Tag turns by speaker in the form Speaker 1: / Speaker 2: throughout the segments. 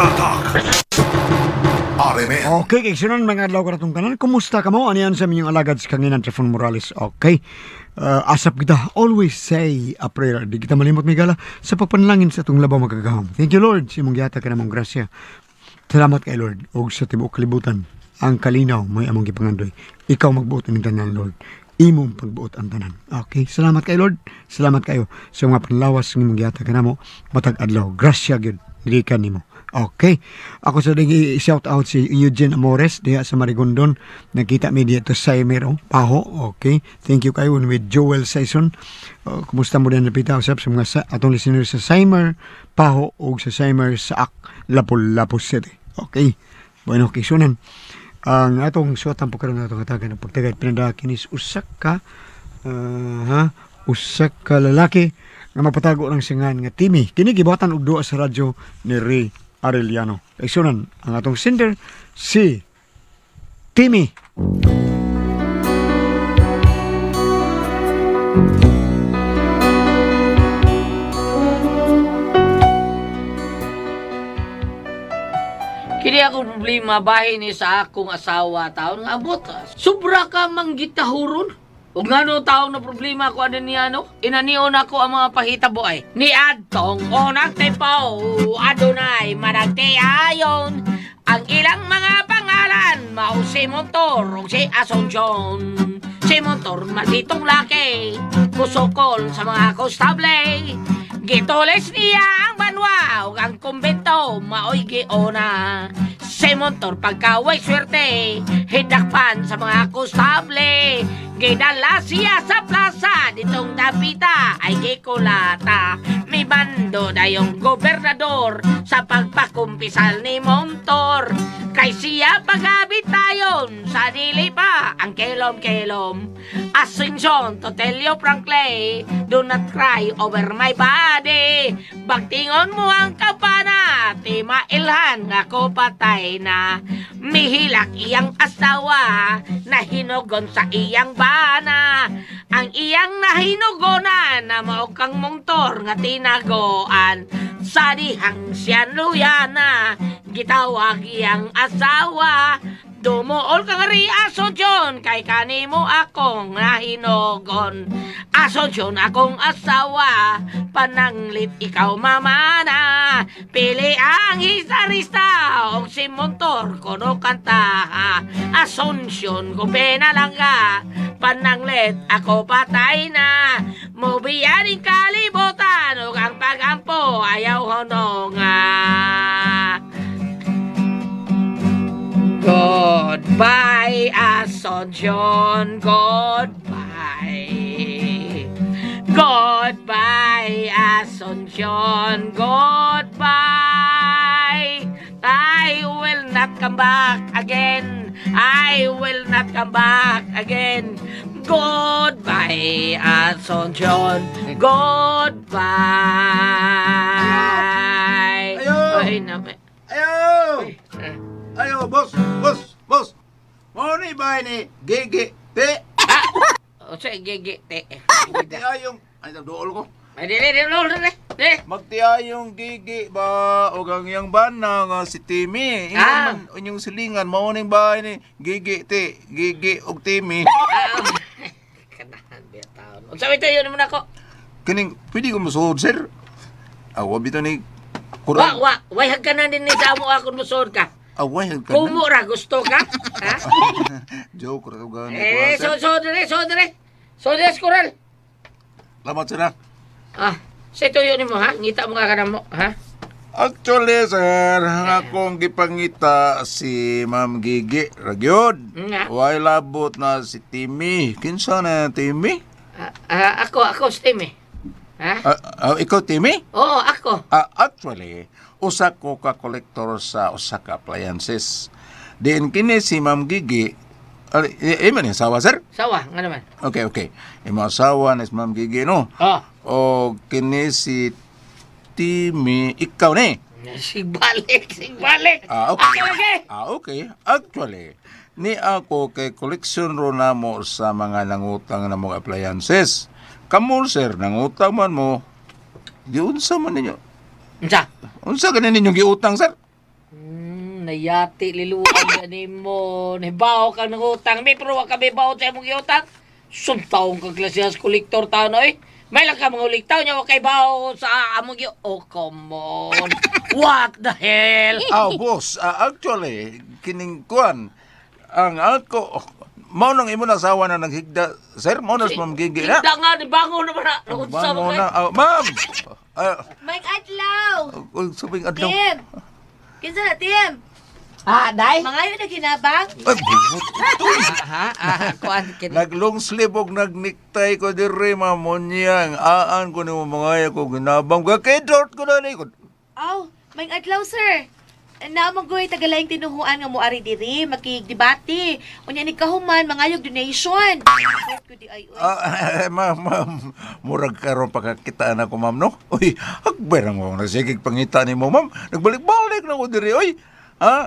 Speaker 1: Tatak RMN.
Speaker 2: Okay, kaigsyonan mga adlaw karatong tanan. Kumusta ka mo? Ano yan sa minyong alagad si Kanginan Trifon Morales? Okay. Asap kita always say a prayer. Di kita malimot may gala sa pagpanalangin sa itong labaw magagahom. Thank you Lord. Si mong yata ka namang grasya. Salamat kay Lord. O sa tibuok kalibutan. Ang kalinaw may among gipangandoy. Ikaw magbuot ng tanan Lord. Imong pagbuot ang tanan. Okay. Salamat kay Lord. Salamat kayo sa mga panlawas ng mong yata ka namo. Matag adlaw. Grasya gyud. Dili ka nimo. Okay. Ako sa dingi shout out si Eugene Amores diha sa Marigondon. Nakita mi dito sa Saimero, Paho. Okay. Thank you kayo with Joel Saison. Kumusta mo din napita usap sa mga atong listeners sa Saimer, Paho ug sa Saimer sa Lapu-Lapu City. Okay. Bueno, kisunan. Ang atong suwatan po karon atong katagan ng pagtagay pinadakin is usak ka lalaki nga mapatago ng singan nga Timi. Kini gibuhatan og duha sa radyo ni Ray Arellano. Eksunan ang atong sender si Timi.
Speaker 3: Kini akong problema bahin ni sa akong asawa taon nga abot. Sobra ka manggitahuron. Ug ngano taong na problema ko ano niya no? Inanion ako ang mga pahitabo ay. Ni adtong unang tempo, adunay managtiayon. Ang ilang mga pangalan, mao si Montor ug si Asuncion. Si Montor malditong laki, kusokol sa mga kostable. Gitulis niya ang banwa ug ang kumbento, mao'y giona. Si Montor pagkaway swerte, hidakpan sa mga kostable. Gidala siya sa plaza, ditong dapita ay gikulata. May bando na yung gobernador sa pagpakumpisal ni Montor. Kay siya paghabit tayon, sa dili pa ang kelom-kelom. Asuncion, Totelio Franklay, do not cry over my body. Bagtingon mo ang kapana, ti mailhan nga ko patay na. Mihilak iyang asawa, nahinugon sa iyang bana. Ang iyang nahinugonan, na mao kang Montor nga tinagoan. Sa dihang siya luyana, gitawag iyang asawa. Dumuol kang ri Asuncion, kay kanimo akong nahinugon. Asuncion akong asawa, pananglit ikaw mamana. Pili ang hisarista, og si Montor kono kanta. Asuncion ko penalangga, pananglit ako patay na. Mubiyaning kalibutan, og ang pagampo ayaw hononga. Goodbye, Asuncion, goodbye. Goodbye, Asuncion, goodbye. I will not come back again. I will not come back again. Goodbye, Asuncion, goodbye.
Speaker 4: Ayo!
Speaker 3: Ay, naman.
Speaker 4: Ayo! Ayo, boss! Mo ni ba ni Gigi Te?
Speaker 3: O sa gigite.
Speaker 4: Magtiyayong... Ay, dool ko.
Speaker 3: Ay, dili.
Speaker 4: Magtiyayong Gigi ba o ang iyang bana nga si Timi. Ingon man inyong silingan, mo ni ba ni Gigi Te? Gigi og Timi.
Speaker 3: Kanahan biya taon. O sa ito yun naman ako.
Speaker 4: Kining, pwede ko masuod, sir? Awa bito ni... Kurang.
Speaker 3: Way hagkanan din ni sa amo akong musod ka.
Speaker 4: Away, ka na.
Speaker 3: Kumura, gusto ka? Ha?
Speaker 4: Joke, rato gani.
Speaker 3: So dire, skural.
Speaker 4: Lamat sila.
Speaker 3: Sa ito yun mo, ha? Ngita mo nga ka na mo, ha?
Speaker 4: Actually, sir, akong gipangita si Ma'am Gigi, ragyod.
Speaker 3: Nga.
Speaker 4: Way labot na si Timi. Kinsa na Timi?
Speaker 3: Ako, Steve, ha?
Speaker 4: Ikaw, Timi?
Speaker 3: Oo, ako.
Speaker 4: Actually, usa ko ka kolektor sa usa ka appliances. Din kini si Ma'am Gigi, man yung asawa, sir?
Speaker 3: Sawa, nga naman.
Speaker 4: Okay. Yung asawa ni Ma'am Gigi, no? O kini si Timi, ikaw ni?
Speaker 3: Sigbalik.
Speaker 4: Okay. Okay. Actually, ni ako kay koleksyon ro na mo sa mga nangutang na mga appliances. Kamul, sir, nangutang man mo, di unsa man ninyo?
Speaker 3: Unsa?
Speaker 4: Unsa ganin ninyong giutang, sir?
Speaker 3: Nayati liluan yan mo. Nahibaw ka ng utang. May pero ka may baon sa imong utang. Sumtaong kang klasihas kolektor tao na eh. May lang ka mga uliktaw niya kay baon sa among oh, come on. What the hell?
Speaker 4: Boss, actually, kining kuan, ang ako, mao nang imo nasawa na naghigda, sir, mao na sa mamgigi na.
Speaker 3: Higda nga, di bangon naman na. Nakunsa
Speaker 4: Bango
Speaker 3: mo
Speaker 4: na,
Speaker 3: kayo.
Speaker 4: ma'am!
Speaker 5: Mike Adlaw!
Speaker 4: Sabing adlaw.
Speaker 5: Tim! Kinsa na, Tim?
Speaker 3: Day?
Speaker 5: Mangayo na ginabang?
Speaker 4: Ay, bubot.
Speaker 3: Kuan,
Speaker 4: Nag-long sleeve og nag-necktie ko dire, mamunyang. Aan ko ni mga ko ginabang. Kakidort ko na ni ko.
Speaker 5: Aw, Mike Adlaw, sir. Naamang goy tagalayang tinuhuan nga mo ari diri, makigdebate. Unya ni kahuman, mangayog donation. Support ko di ay, oy.
Speaker 4: Ma'am, murag karon pagkakitaan ako, ma'am, no? Uy, akberang mo, nasigig pangita ni mo, ma'am. Nagbalik-balik na ko diri, oy.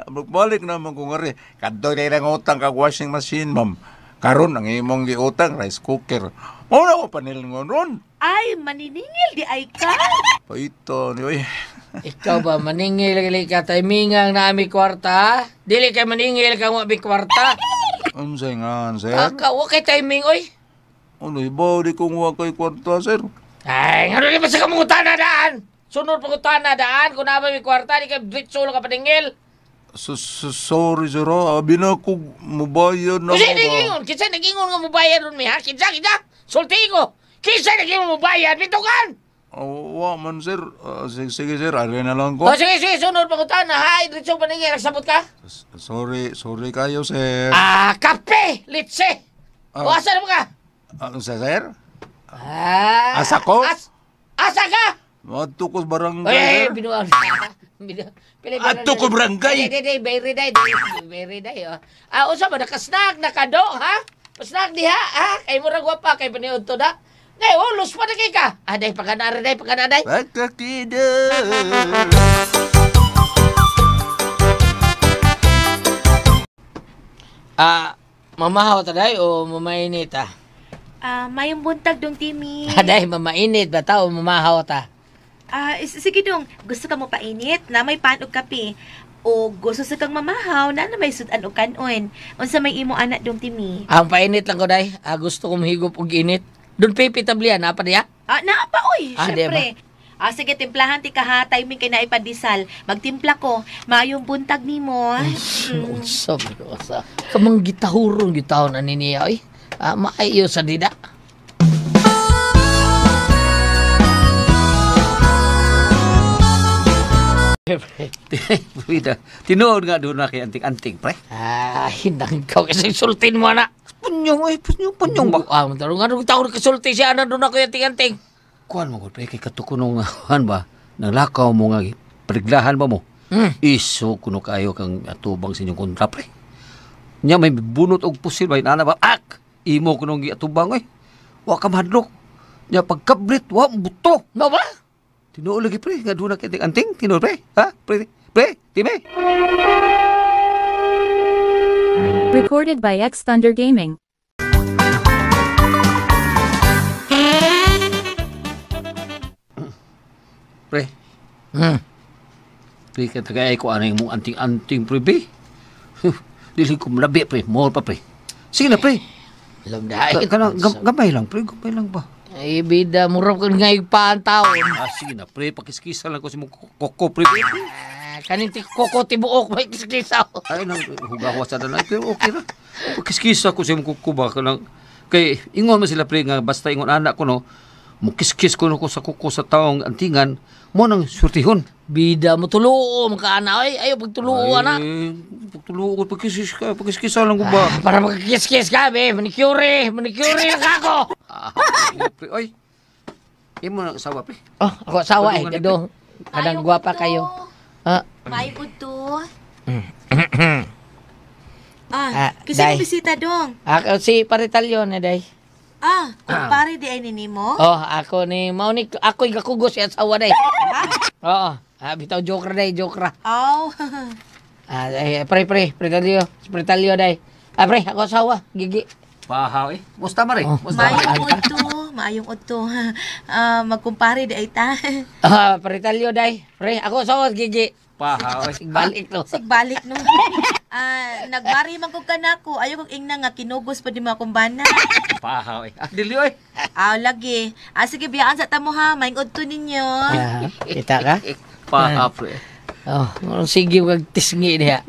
Speaker 4: Balik naman ko nga rin. Kadto na lang utang kag washing machine, ma'am. Karon ang imong giutang rice cooker. Muna ko panilingon ron.
Speaker 5: Ay, maniningil di ay ka.
Speaker 4: Paito ni oy.
Speaker 3: Ikaw ba, maningil ka timingang na ami kwarta, ha? Dili kay maningil ka mo abi kwarta.
Speaker 4: Unsay nga, sir?
Speaker 3: Wa kay timing, oy.
Speaker 4: Ano ibaw di kong wa kay kwarta, sir?
Speaker 3: Ay, ano rin ba sa kamungutana daan? Sunod pangutana daan, kung na ba may kwarta, di ka britsulo ka paningil.
Speaker 4: Sorry, sir. Abi na ko mubayad na
Speaker 3: Kasi
Speaker 4: ko.
Speaker 3: nagingon, kinsa nagingon nga mubayad ron mi, ha? Kinsa, sulti ko. Kinsa nagingon mubayad, bitukan!
Speaker 4: Wa man, sir. Sige, sir. Ari na lang ko.
Speaker 3: O sige, sunod pangutana, ha? Diretso paningil, nagsabot ka?
Speaker 4: Sorry kayo, sir.
Speaker 3: Kape! Litse! O, asa na mo ka?
Speaker 4: Sir?
Speaker 3: Ah,
Speaker 4: Asa ko?
Speaker 3: Asa ka?
Speaker 4: Matukos barangay,
Speaker 3: Ay,
Speaker 4: sir.
Speaker 3: binuang.
Speaker 4: Ato ko barangay.
Speaker 3: Very day. Usa ba nakasnack nakado, ha? Pasnack diha, ha? Kay murag wapa kay paniud to da. Ngay, ulos pa na kay ka. Day pagkanara day.
Speaker 4: Pagkakida.
Speaker 3: Mamahaw ta day o mamainit ah?
Speaker 5: Mayong buntag dong, Timmy.
Speaker 3: Day, mamainit ba ta o mamahaw ta?
Speaker 5: Sige dong, gusto ka mo painit na may pan og kape. O gusto sa kang mamahaw na may sudan o kanon. Unsa may imo anak dong, Timmy.
Speaker 3: Ang painit lang ko day. Gusto kong higop og init. Doon pipitablian, apa diya?
Speaker 5: Naa pa, oy.
Speaker 3: Di ba?
Speaker 5: Syempre. Sige, timplahan ti ka ha. Timing kay naipadisal. Magtimpla ko. Mayong buntag ni mo.
Speaker 3: Unsa ba? Kamang gitahurong gitahon na niya, oy. Maayo sa dida.
Speaker 6: Tinuod nga doon na kay anting-anting, pre.
Speaker 3: Hinang ikaw kasi sultin mo na.
Speaker 6: Punyong ba?
Speaker 3: Tarong nga nung taon kasulti siya na doon ako yung ting-anting.
Speaker 6: Kuhan mo, pre, kay katukunong nga, ba? Naglakaw mo nga, periglahan ba mo? Iso, kuno kayo kang atubang sa inyong kontra, pre. Nya may bunot og pusil ba, inana ba? Imo kunong giatubang, wa ka mahadlok. Nya pagkabrit, wa buto.
Speaker 3: No ba?
Speaker 6: Tinuod lagi, pre, nga doon na kay anting-anting. Tinuod, pre. Ha? Pre, time.
Speaker 7: Recorded by X Thunder Gaming.
Speaker 6: Pre. Pre, katagay ko anay mong anting-anting, pre, be. Dili ko malabi, pre. More pa, pre. Sige na, pre.
Speaker 3: Lumdahin.
Speaker 6: Gamay lang, pre. Gamay lang ba?
Speaker 3: Ay, bida, murap ka nga ipaan taon.
Speaker 6: Sige na, pre. Pakiskisa lang ko si mong koko, pre.
Speaker 3: Kaning koko tibuok, may kiskisa ko.
Speaker 6: Ay, nang hugawas na lang. Pero okay na. Pakiskisa ko si mong koko ba? Kay, ingon mo sila, pre, nga basta ingon anak ko, no? Mukiskis ko sa kuko sa taong antingan, mo nang surtihon.
Speaker 3: Bida mo tuluo, ka ana. Ay, ayaw pagtuluo, anak.
Speaker 6: Pagtuluo ko, pakiskisa lang ko ba?
Speaker 3: Para magkiskis ka, be. Manicure na ka ako.
Speaker 6: Pre, oy. Imo na asawa, pre.
Speaker 3: Oh, ako asawa eh. Kadong, kadang gwapa kayo.
Speaker 5: Mayong udto. Kasi
Speaker 3: Day.
Speaker 5: bisita dong.
Speaker 3: Ako si Paritalyon na day.
Speaker 5: Kumpare di ay nini mo?
Speaker 3: Oh, ako ni Maunik, ako ikakugos si asawa day. Oo. Bitaw joker day, joker.
Speaker 5: Aw.
Speaker 3: Pritalyo day. Pre, ako asawa, gigi.
Speaker 6: Pahaw, Musta, mare? Musta?
Speaker 5: Mayong udto. Magkumpare di ay ta.
Speaker 3: Pritalyo day. Pre, ako asawa, gigi.
Speaker 6: Pahaw, balik no.
Speaker 5: Sigbalik no. Nagbari man ko kanako. Ayaw kong ingna nga kinugos pa di mo akong bana.
Speaker 6: Pahaw. Dili oy.
Speaker 5: Lagi. Sige, biyaan sa tamo ha. Maingod to ninyo.
Speaker 3: Kita ka?
Speaker 6: Pahaw, pre.
Speaker 3: Oh, sige kag tisngi diha.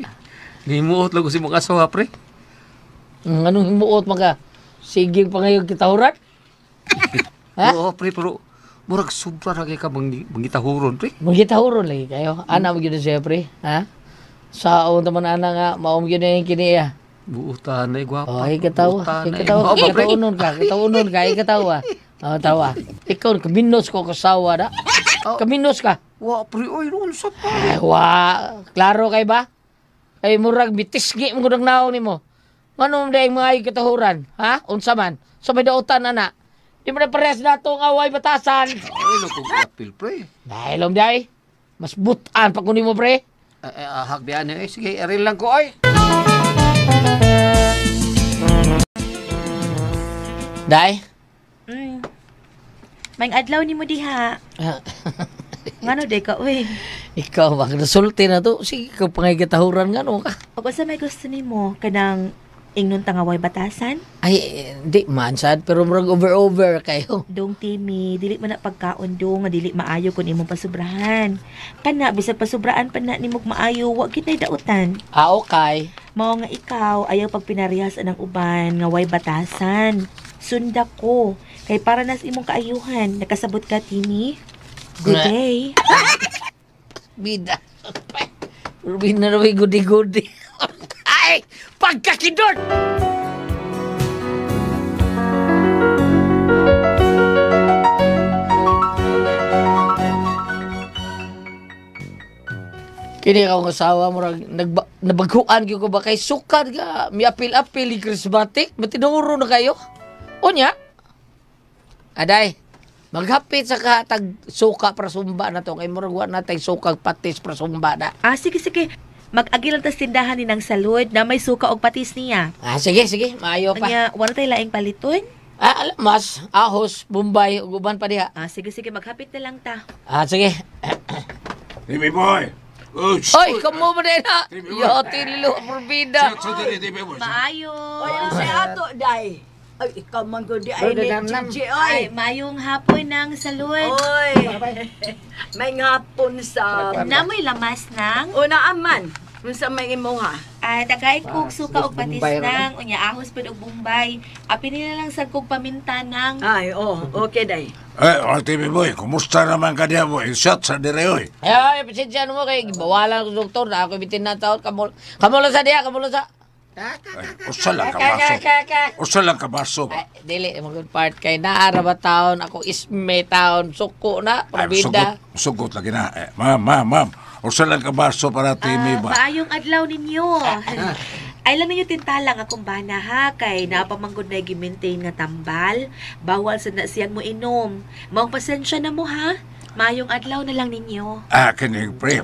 Speaker 6: Himuot lang ko si mga asawa, pre.
Speaker 3: Anong himuot maka? Sige pa ngayon kitahuran? Ha?
Speaker 6: Oo, pre, pero murag sobra na ka mangitahuron, pre.
Speaker 3: Magitahuron lagi kayo. Ana mo gyud siya pre, ha? Saon taman ana nga maom gyud na yung kiniya.
Speaker 6: Buutan na, gwapa.
Speaker 3: Oh, ikatawa.
Speaker 6: Buutan na,
Speaker 3: Ikatawa.
Speaker 6: gwapa, pre.
Speaker 3: Kataunon ka. Ikatawa. Tawa. Ikaw, kaminos ko kasawa na. Kaminos ka.
Speaker 6: Wa, pre, oy, noon sa pa.
Speaker 3: Ay, klaro kay ba? Ay, murag, bitisgi mo kung naon ni mo. Anong dahil mga ikatahuran? Ha? Unsa man? Sa may dautan, ana. Di mo na parehas na itong away batasan.
Speaker 6: Ay, nakong pre.
Speaker 3: Dahil, dahil. Mas butan pa kunin mo, pre.
Speaker 6: Hakbian eh. Sige, eril lang ko, oy.
Speaker 3: Day?
Speaker 5: Maing adlaw ni mo diha. Ngano day ka, uy?
Speaker 3: Ikaw, baka nasulti na to. Sige, ikaw pangigitahuran nga, no ka?
Speaker 5: Pag sa may gusto ni mo, kanang ingnon tangaway batasan?
Speaker 3: Ay, di man sad, pero murag over kayo.
Speaker 5: Dong Timmy, dili man na pagkaon dong, nga dili maayo kung imong pasubrahan. Kana, bisag pasubraan pa na nimog maayo, wag kita'y dautan.
Speaker 3: Okay.
Speaker 5: Mao nga ikaw, ayaw pagpinarihas ng uban, nga way batasan. Sunda ko, kay para nas imong kaayuhan. Nakasabot ka, Timmy? Good day.
Speaker 3: Bida. Rubin na rin gudi-gudi. Ay! Pagkakidot! Kini ka ang asawa mo nabaguan ko ba kay sukad ka mi apil-apil ni Krismatik matinuro na kayo unya aday maghapit sa katag suka para sumba na to kay murag wa natay suka patis para sumba na
Speaker 5: Sige. Mag-agi lang tas tindahan ni ng salud na may suka og patis niya.
Speaker 3: sige maayo pa
Speaker 5: Anya, wala tayo laing paliton?
Speaker 3: alam mas ahos Bombay ug uban pa diha
Speaker 5: Sige, maghapit na lang ta.
Speaker 3: sige
Speaker 4: Timmy boy!
Speaker 3: oy kamo mo din ha yo tililo porbida
Speaker 5: Maayo.
Speaker 8: Si ato, day. Ay, ikaw man ko di ay ni Gigi,
Speaker 5: Ay,
Speaker 8: oy.
Speaker 5: mayong hapon ng salud.
Speaker 8: Oy. May ngapon sa...
Speaker 5: Namoy lamas ng
Speaker 8: Una aman. Kung sa may imo ha.
Speaker 5: tagay kog suka og patis nang unya ahos pud og Bombay. Apil nila lang sa kog paminta nang
Speaker 8: Ay, okay, day.
Speaker 4: Timmy boy, kumusta naman ka niya boy? Shot sa dire, oy.
Speaker 3: ay pasensya mo kay bawalan ko doktor na ako bitin na taon kamo sa diha kamo sa
Speaker 4: Usa lang ka baso. Usa lang ka baso ba?
Speaker 3: dili mo good part kay naara ba taon ako isme taon suko na porbida
Speaker 4: Sugot lagi na. Ma'am. Usa lang ka baso para Timmy ba?
Speaker 5: maayong adlaw ninyo. Ay lang ninyo tintalang akong bana ha kay napamanggod na gi-maintain nga tambal. Bawal sa na siyang mo inom. Maong pasensya na mo ha. Maayong adlaw na lang ninyo.
Speaker 4: Kining pre.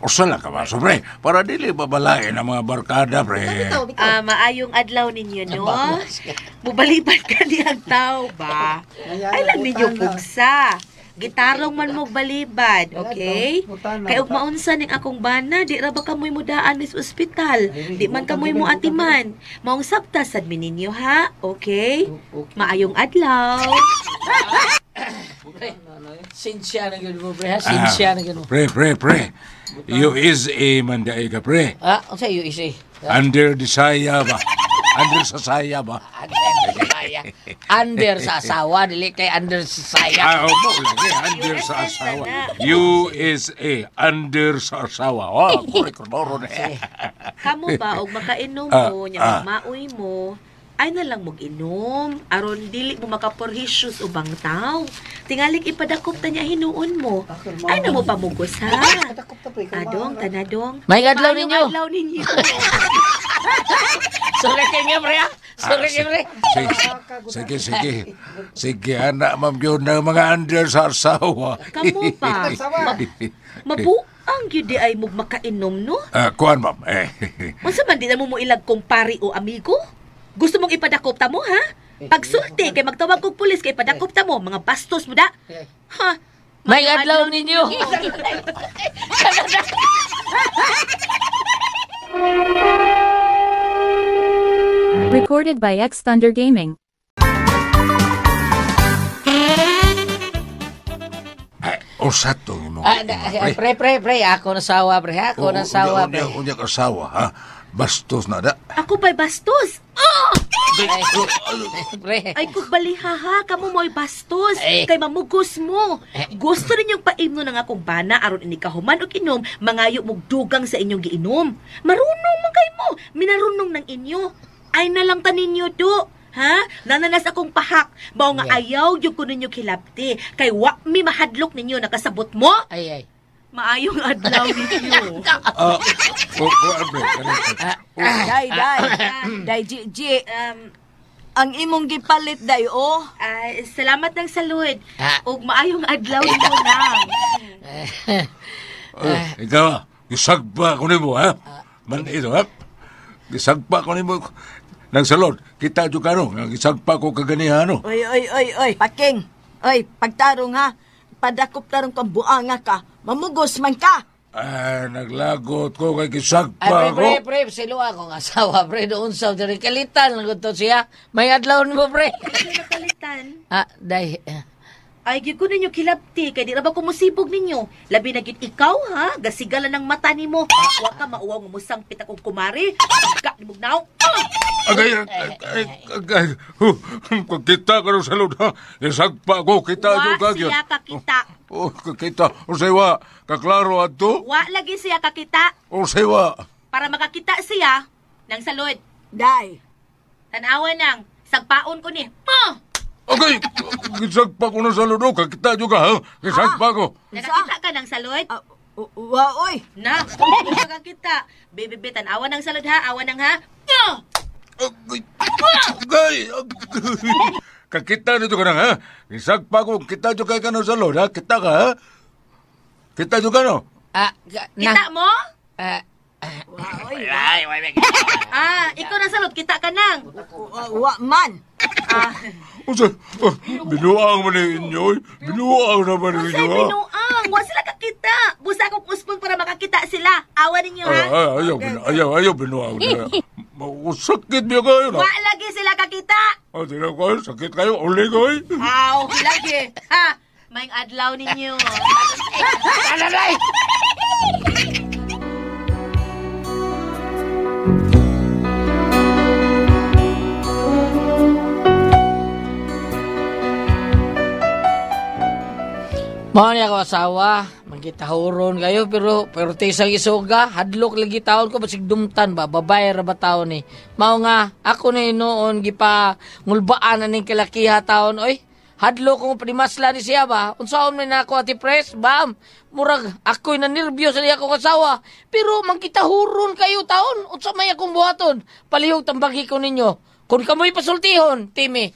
Speaker 4: Usa lang ka baso, pre. Para dili babalain ang mga barkada, pre.
Speaker 5: Maayong adlaw ninyo, no? Mubaliban ka niyang tao ba? Ay lang ninyo pugsa. Gitarong man mo balibad, okay? Kay ug maunsa ning akong bana, di ra ba kamoy mudaan sa ospital? Di man kamoy mo atiman. Maong sabtas sad mi ninyo ha, okay? Maayong adlaw.
Speaker 3: sinsya na gyud mo pre ha sinsya na gyud mo
Speaker 4: Pre. You is a manday ka, pre.
Speaker 3: unsa you isi
Speaker 4: Under the saya ba? Under sa saya ba?
Speaker 3: under sa asawa dili kay under sa saya
Speaker 4: Opo, lagi. Under sa asawa. You is a under sa asawa. Kurikordoro na.
Speaker 5: Kamo ba og makainom mo nya maoy mo ay na lang mag-inom aron dili mo makaporhisyos ubang taw. Tingali ipadakop ta niya hinuon mo. Ay na mo pamugos ha. Tanadong.
Speaker 3: may adlaw
Speaker 5: Maayong
Speaker 3: ninyo
Speaker 5: adlaw ninyo.
Speaker 3: sorry kay nga pre ha sorry kay pre
Speaker 4: Sige, anak, ma'am, yun ng mga under sa asawa.
Speaker 5: Kamo pa. Mabuang gyud di ay mo makainom no.
Speaker 4: Kuhan, ma'am.
Speaker 5: Unsa man di na mo ilag kumpari o amigo? Gusto mong ipadakop ta mo ha? Pagsulti kay magtawag kog pulis kay ipadakop ta mo mga bastos mo da. Ha?
Speaker 3: may adlaw ninyo
Speaker 7: Recorded by X Thunder Gaming.
Speaker 4: Ay, usat to mo.
Speaker 3: Pre, ako nasawa, pre. Ako nasawa, pre.
Speaker 4: Unya kasawa, ha? Bastos na da.
Speaker 5: Ako pa'y bastos. Oh!
Speaker 3: Pre.
Speaker 5: Ay, kung baliha ha, kamo mo'y bastos.
Speaker 3: Eh.
Speaker 5: Kay mamugos mo. Gusto ninyong paimno ng akong bana aron ini kahuman o inom, mangayo mong dugang sa inyong giinom. Marunong man kay mo, minarunong ng inyo. Ay na lang tanin nyo do. Ha? Nananas akong pahak. Mao nga ayaw yung ko ninyo kilapti. Kay wa mi mahadlok ninyo nakasabot mo.
Speaker 3: Ay.
Speaker 5: Maayong adlaw ninyo.
Speaker 8: Day. Day, Gigi. Ang imong gipalit, day, oh.
Speaker 5: Salamat ng salud.
Speaker 3: Ah.
Speaker 5: Ug maayong adlaw ninyo na.
Speaker 4: Ikaw, gisagpa ko nimo, ha? Man ito, ha? Gisagpa ko nimo. Nang salod, kita juga no, gisagpa ko kaganihan, no?
Speaker 8: Oy, Paking. Oy, pagtarong ha. Padakop tarong kang buanga ka. Mamugos man ka.
Speaker 4: Naglagot ko kay gisagpa ko.
Speaker 3: Pre, silo akong asawa, pre. Doon sa diri kalitan lang to siya. May adlaw mo, pre.
Speaker 5: Ano nakalitan?
Speaker 3: Day.
Speaker 5: Ay, gyud ko ninyo kilapti, kay di ra ba ko musibog ninyo? Labi na gyud ikaw, ha? Gasigalan ng mata nimo. Wa ka mauwaw nga musangpit akong kumari. Pagka ni mugnaw.
Speaker 4: Agay, kita ka rin salod, ha? Gisagpa ko, kita
Speaker 5: Wa
Speaker 4: juga
Speaker 5: siya kakita.
Speaker 4: Kita, usaywa, kaklaro ato?
Speaker 5: Wa lagi siya kakita.
Speaker 4: Usaywa.
Speaker 5: Para makakita siya ng salud.
Speaker 8: Day.
Speaker 5: Tanawa nang, sagpaon ko ni.
Speaker 4: Okay, gisagpa ko na salod, oh. Kakita juga, ha? Gisagpa ko.
Speaker 5: Nakakita ka ng salud?
Speaker 8: Wa, oy.
Speaker 5: Na, makakita. Baby, tanawa ng salud, ha? Awa ng ha?
Speaker 4: Agay, kakita nito ka na, ha? Gisagpa ko, kita juga ka na salod, ha? Kita ka, ha? Kita juga, no?
Speaker 5: Kita mo?
Speaker 8: Wa, oy.
Speaker 5: Ikaw na salud, kita ka nang.
Speaker 8: Wa man.
Speaker 4: Usa, binuang man ninyo, binuang naman ninyo,
Speaker 5: Say
Speaker 4: ha?
Speaker 5: binuang, wa sila kakita. Busa akong uspon para makakita sila. Awa ninyo, ha?
Speaker 4: Ayaw, binuang na. Sakit niya kayo, na?
Speaker 5: Wa lagi sila kakita.
Speaker 4: Tinan ko, sakit kayo, uli kayo.
Speaker 5: Lagi. Ha? May adlaw ninyo.
Speaker 3: Alalay! Mao niya ko asawa, magkitahuron kayo pero tisang isuga, hadlok lagi taon ko basig dumtan ba, babae ra ba taon ni. Mao nga ako ni noon gipa ngulbaan ning kalakiha taon oy. Hadlok ko primasla ni siya ba. Unsaon man nako ati pres, bam. Murag ako'y na nervyos sa ako kasawa. Pero magkitahuron kayo taon, unsa may akong buhaton? Palihog tambagi ko ninyo. Kung kamoy pasultihon, Timi.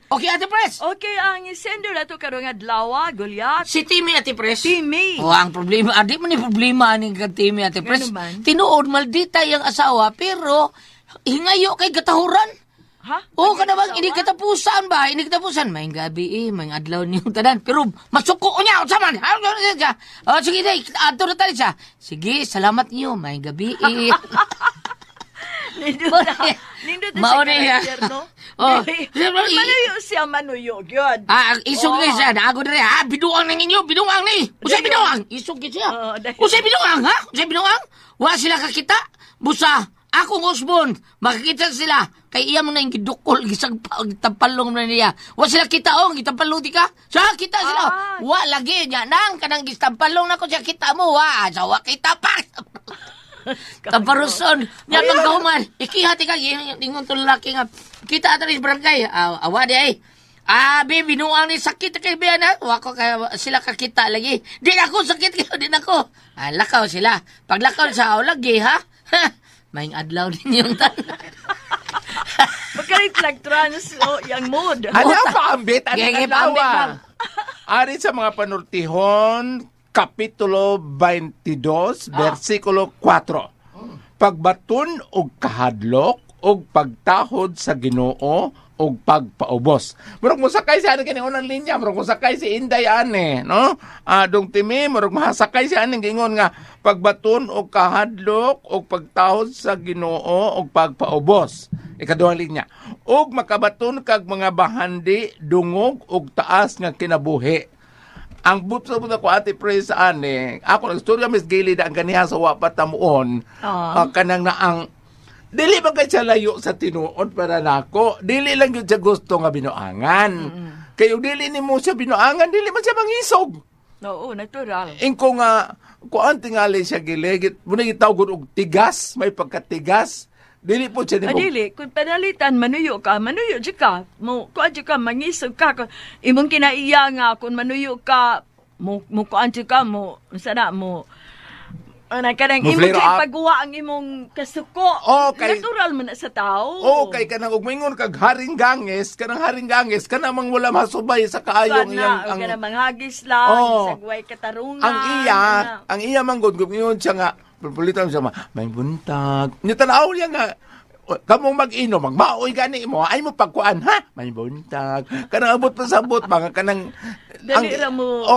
Speaker 3: Okay, Ate Pres.
Speaker 8: Okay, ang sender na to karong adlaw, Goliath.
Speaker 3: Si Timmy, Ate Pres.
Speaker 8: Timmy.
Speaker 3: Ang problema, di man yung problema ni Timmy, Ate Pres. Tinuod, maldita yung asawa, pero hingayo kay katahuran.
Speaker 8: Ha?
Speaker 3: Kada bang, ini katapusan ba? Ini katapusan. May gabi may adlaw niyong tanan. Pero masuko niya, utsaman. Sige, ato na tayo siya. Sige, salamat niyo, may gabi
Speaker 8: Nindot na siya karakter, no? Manuyo siya, manuyo, yun.
Speaker 3: Isog ni siya, naago na rin, binuang na ninyo, binuang ni. Usay binuang, isog ni siya. Usay binuang, ha? Usay binuang? Wala sila kakita. Busa, akong usbon, makakita sila. Kay iya mo na yung gidukol, gisang tampalong na niya. Wala sila kita, gitampalong di ka? Siya, kita sila. Wala lagi niya, nang kanang gistampalong na ko siya kita mo, sawa kita pa. Kaparuson, niya pagkahuman. Ikihati ka, ingon to lalaki nga. Kita ato rin barangay. Awa di ay. Binuang ni sakit kay Biana. Wako sila kakita lagi. Di ako sakit kayo, di ako. Lakaw sila. Pag lakaw sa lagi, ha? May adlaw din yung tanan.
Speaker 8: Magkalit nag-trans, yung mood.
Speaker 9: Ano pa ambit?
Speaker 3: Genge pa ambit,
Speaker 9: Ari sa mga panurtihon, Kapitulo 22, versikulo 4. pagbaton og kahadlok og pagtahod sa Ginoo og pagpaubos. Murag mo sakay si ani kini unang linya, murag mo sakay si Inday ani, no? Dong timi murag mahasakay si ani gingon nga pagbaton og kahadlok og pagtahod sa Ginoo og pagpaubos. Ikaduhang linya. Og makabaton kag mga bahandi dungog og taas nga kinabuhi. Ang butso mo na ko ate praise ani, ako nagstorya Miss Gilid ang kaniya sa wapat tamuon. Kanang na ang dili ba kay siya layo sa tinuod para nako. Dili lang yun siya gusto nga binuangan. Kayo dili ni mo siya binuangan, dili man siya mangisog.
Speaker 8: Oo, natural.
Speaker 9: Ingko nga, kuan tingali siya giligit, muna gitawag og tigas, may pagkatigas. Dili po siya ni mo.
Speaker 8: Dili, kung panalitan, manuyo ka, kuan ka, mangisog ka. Imong kinaiya nga, kung manuyo ka, kuan ka, sana mo, kanang imong ipagawa ang imong kasuko. Natural man na sa tao.
Speaker 9: Kay kanang ugmingon kag haring ganges, kanang mang wala masubay sa kaayong iyang
Speaker 8: ang kanang manghagis lang, sagway katarungan.
Speaker 9: Ang iya manggod ugmingon siya nga pulitan siya may buntag. Ni tanaw niya nga kamong mag-inom, magmaoy gani mo, ay mo pagkuan, ha? May buntag. Kanang abot pa sa abot, mga kanang
Speaker 8: dali ra mo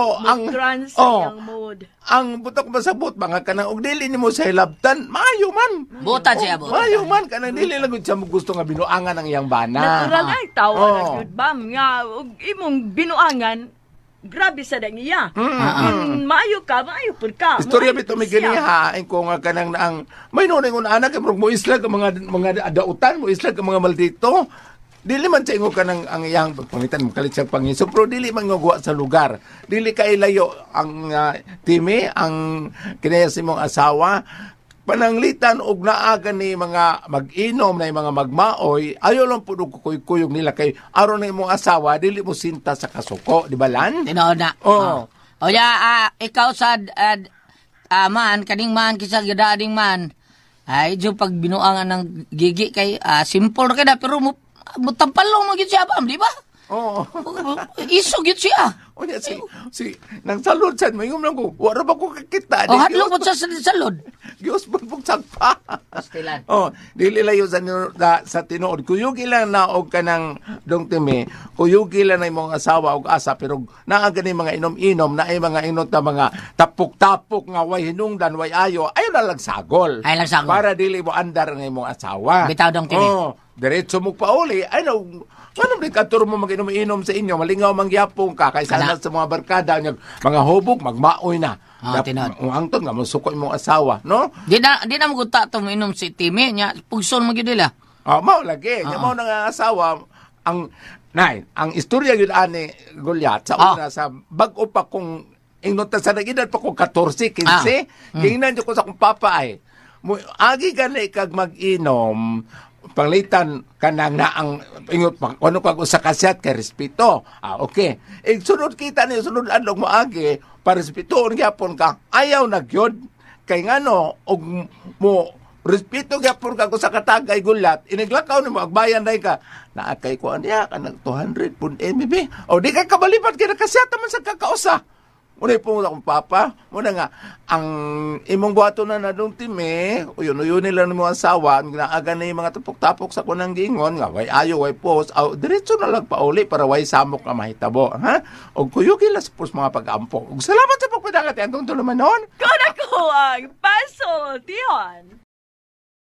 Speaker 8: trans yung mood.
Speaker 9: Ang butok masabot mga kanang og dili nimo sa hilabtan, maayo man.
Speaker 3: Buta siya buta.
Speaker 9: Maayo man kanang dili lang gud siya gusto nga binuangan ang iyang bana.
Speaker 8: Natural ay tawa na gyud bam nga og imong binuangan. Grabe sa dang iya. Maayo pud ka.
Speaker 9: Istorya bito mi gani ha, ko nga kanang ang may nunay anak mo islag ang mga adautan mo islag ang mga maldito. Dili man sa ingo ka ng ang iyang pangitan mo kalit sa pangiso, pero dili man ngugwa sa lugar. Dili ka ilayo ang timi, ang kinayas mong asawa. Pananglitan og naaga ni mga mag-inom na mga magmaoy, ayaw lang po kuyog nila kay aron na imong asawa, dili mo sinta sa kasuko, di ba lan?
Speaker 3: Tinood na. O ya, ikaw sa man, kaning man, kisag yadading man, ay, diyo pag binuangan ng gigi kay, simple ka na, pero tampalong mo yun siya, di ba?
Speaker 9: Oo.
Speaker 3: Isog yun siya.
Speaker 9: O niya, si nang salod sa mo, yung lang ko, wala ba ko kakita?
Speaker 3: Hadlo mo sa salod.
Speaker 9: Diyos mo pong sagpa.
Speaker 3: Pastilan.
Speaker 9: Dili layo sa tinuod. Kuyugi lang na og kanang dong timi, kuyugi lang na imong asawa og asa, pero naaga ni mga inom-inom, na ay mga inot na mga tapok-tapok nga way hinungdan, way ayo, ayaw na lang sagol.
Speaker 3: Ay lang sagol.
Speaker 9: Para dili mo andar ng imong asawa.
Speaker 3: Bitaw dong timi.
Speaker 9: Diretso mo pauli, ay no, anong dikaturo mo mag-inom-inom sa inyo, malingaw mangyapong ka, kaysa na sa mga barkada, mga hubog, magmaoy na. Angton nga, masukoy mong asawa, no?
Speaker 3: Di na maguta ito mainom si Timi, niya, pugson mo yun nila.
Speaker 9: Mao lagi, niya mao nga asawa, ang istorya yun ani, Goliath, sa una, sa bago pa kong, inota sa nag-edad pa kong 14, 15, gingnan ko sa kong papa ay, agi ka na ikag mag-inom, panglitan kanang na ang ingot ano kag usa ka set kay respeto. Okay. Sunod kita ni sunod adlaw mo agi para respetuon gyapon ka. Ayaw na gyud kay ngano og mo respeto gyapon ka sa katagay gulat. Iniglakaw nimo agbayan day ka. Naa kay ko aniya kanang 200 pud MB. O di ka kabalipat kay nakaset man sa kakausa. Muna po akong papa, muna nga, ang imong buhato na nadong time, uyon nila ng mga asawa, naaga na yung mga tapok-tapok sa kunang gingon, nga, way ayo, way post, diretso na lang pauli para way samok na mahitabo, ha? O kuyugi lang sa mga pag-ampo. Salamat sa pagpadangat, ang tuluman noon.
Speaker 8: Kung ako ang paso, Dion.